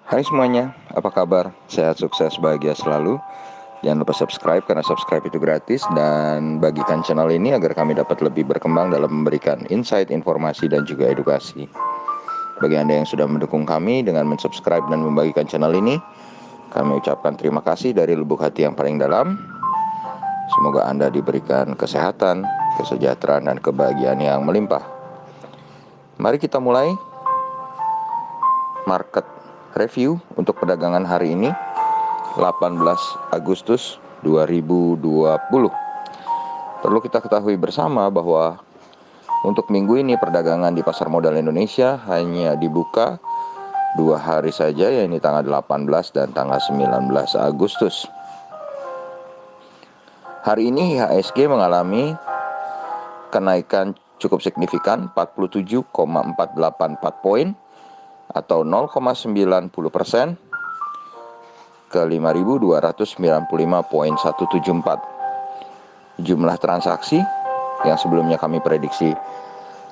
Hai semuanya, apa kabar? Sehat, sukses, bahagia selalu. Jangan lupa subscribe karena subscribe itu gratis. Dan bagikan channel ini agar kami dapat lebih berkembang dalam memberikan insight, informasi, dan juga edukasi. Bagi Anda yang sudah mendukung kami dengan mensubscribe dan membagikan channel ini, kami ucapkan terima kasih dari lubuk hati yang paling dalam. Semoga Anda diberikan kesehatan, kesejahteraan, dan kebahagiaan yang melimpah. Mari kita mulai market review untuk perdagangan hari ini, 18 Agustus 2020. Perlu kita ketahui bersama bahwa untuk minggu ini perdagangan di pasar modal Indonesia hanya dibuka 2 hari saja, yaitu tanggal 18 dan tanggal 19 Agustus. Hari ini IHSG mengalami kenaikan cukup signifikan 47,484 poin atau 0,90% ke 5.295.174. Jumlah transaksi yang sebelumnya kami prediksi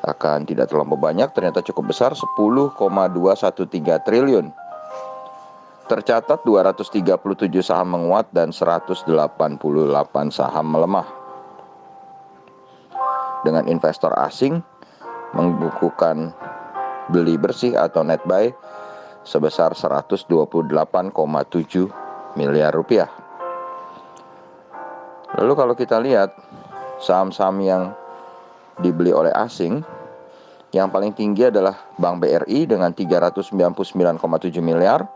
akan tidak terlampau banyak ternyata cukup besar, 10,213 triliun. Tercatat 237 saham menguat dan 188 saham melemah. Dengan investor asing membukukan beli bersih atau net buy sebesar 128,7 miliar rupiah. Lalu kalau kita lihat saham-saham yang dibeli oleh asing, yang paling tinggi adalah Bank BRI dengan 399,7 miliar.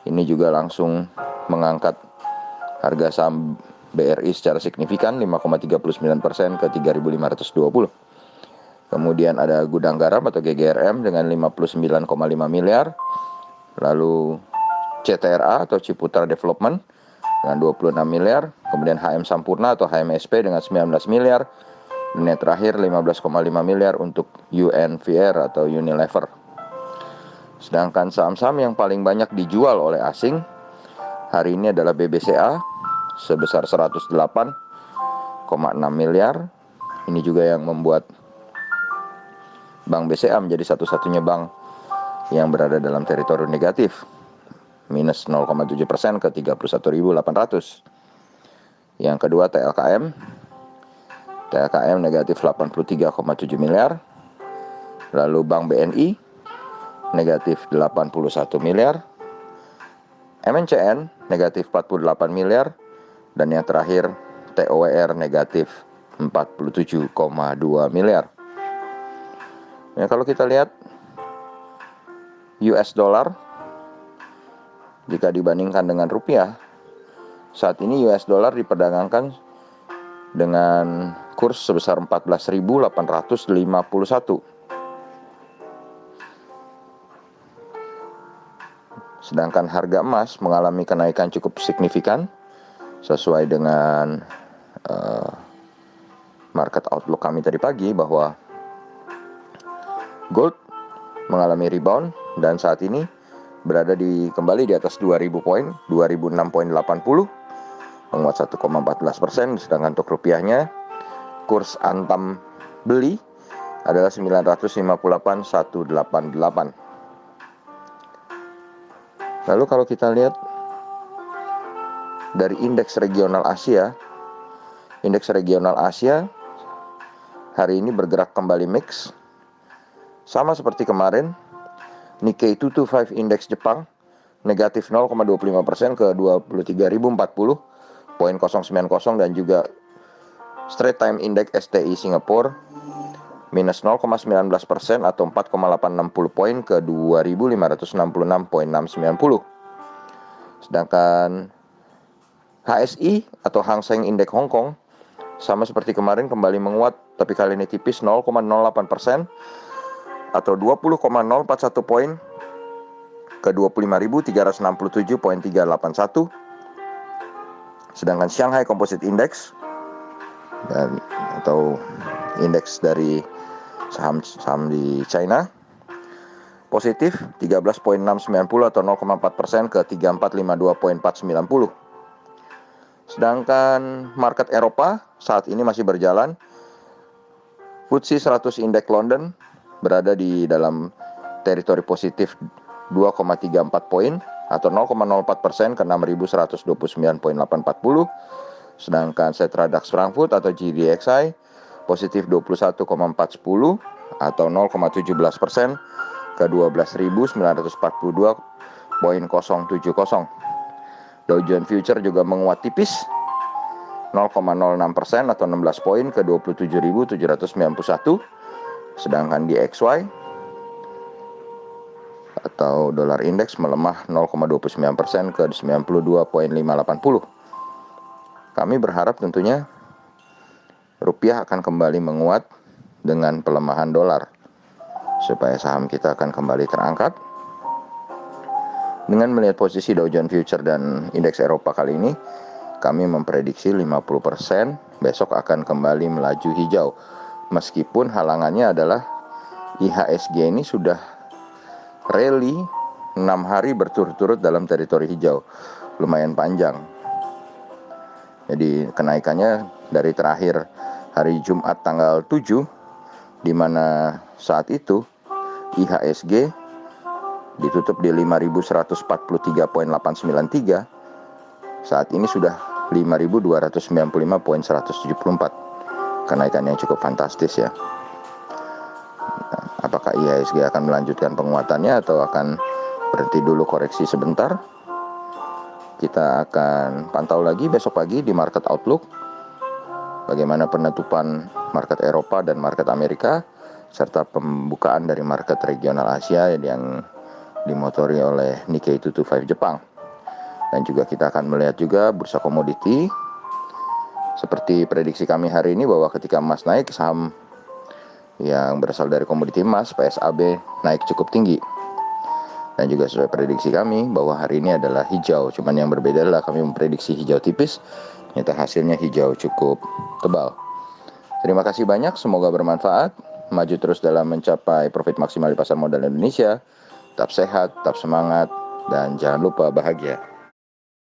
Ini juga langsung mengangkat harga saham BRI secara signifikan 5,39% ke 3.520. Kemudian ada Gudang Garam atau GGRM dengan 59,5 miliar. Lalu CTRA atau Ciputra Development dengan 26 miliar. Kemudian HM Sampurna atau HMSP dengan 19 miliar. Dan yang terakhir 15,5 miliar untuk UNVR atau Unilever. Sedangkan saham-saham yang paling banyak dijual oleh asing hari ini adalah BBCA sebesar 108,6 miliar. Ini juga yang membuat Bank BCA menjadi satu-satunya bank yang berada dalam teritori negatif, minus 0,7% ke 31.800. Yang kedua TLKM negatif 83,7 miliar. Lalu Bank BNI negatif 81 miliar. MNCN negatif 48 miliar. Dan yang terakhir TOWR negatif 47,2 miliar. Ya, kalau kita lihat US dollar jika dibandingkan dengan rupiah, saat ini US dollar diperdagangkan dengan kurs sebesar 14.851. Sedangkan harga emas mengalami kenaikan cukup signifikan sesuai dengan market outlook kami tadi pagi bahwa gold mengalami rebound dan saat ini berada kembali di atas 2.000 poin, 2006,80, menguat 1,14%. Sedangkan untuk rupiahnya kurs antam beli adalah 958,188. Lalu kalau kita lihat dari indeks regional Asia hari ini bergerak kembali mix. Sama seperti kemarin, Nikkei 225 Index Jepang negatif 0,25% ke 23.040.090 dan juga Straits Times Index STI Singapura minus 0,19% atau 4,860 poin ke 2.566.690. Sedangkan HSI atau Hang Seng Index Hong Kong sama seperti kemarin kembali menguat, tapi kali ini tipis 0,08% atau 20,041 poin ke 25.367.381. Sedangkan Shanghai Composite Index atau indeks dari saham di China positif 13,690 atau 0,4% ke 3452.490. Sedangkan market Eropa saat ini masih berjalan. FTSE 100 Index London berada di dalam teritori positif 2,34 poin atau 0,04% ke 6.129,840. Sedangkan Xetra DAX Frankfurt atau GDXI positif 21,410 atau 0,17% ke 12.942,070. Dow Jones Future juga menguat tipis 0,06% atau 16 poin ke 27.791. Sedangkan di XY atau dolar indeks melemah 0,29% ke 92.580. Kami berharap tentunya rupiah akan kembali menguat dengan pelemahan dolar supaya saham kita akan kembali terangkat. Dengan melihat posisi Dow Jones Future dan indeks Eropa kali ini, kami memprediksi 50% besok akan kembali melaju hijau. Meskipun halangannya adalah IHSG ini sudah rally 6 hari berturut-turut dalam teritori hijau. Lumayan panjang. Jadi kenaikannya dari terakhir hari Jumat tanggal 7, di mana saat itu IHSG ditutup di 5.143,893. Saat ini sudah 5.295,174. Kenaikan yang cukup fantastis ya. Nah, apakah IHSG akan melanjutkan penguatannya atau akan berhenti dulu koreksi sebentar? Kita akan pantau lagi besok pagi di Market Outlook bagaimana penutupan market Eropa dan market Amerika serta pembukaan dari market regional Asia yang dimotori oleh Nikkei 225 Jepang. Dan juga kita akan melihat juga bursa komoditi. Seperti prediksi kami hari ini bahwa ketika emas naik, saham yang berasal dari komoditi emas PSAB naik cukup tinggi. Dan juga sesuai prediksi kami bahwa hari ini adalah hijau. Cuman yang berbeda adalah kami memprediksi hijau tipis, ternyata hasilnya hijau cukup tebal. Terima kasih banyak, semoga bermanfaat. Maju terus dalam mencapai profit maksimal di pasar modal Indonesia. Tetap sehat, tetap semangat, dan jangan lupa bahagia.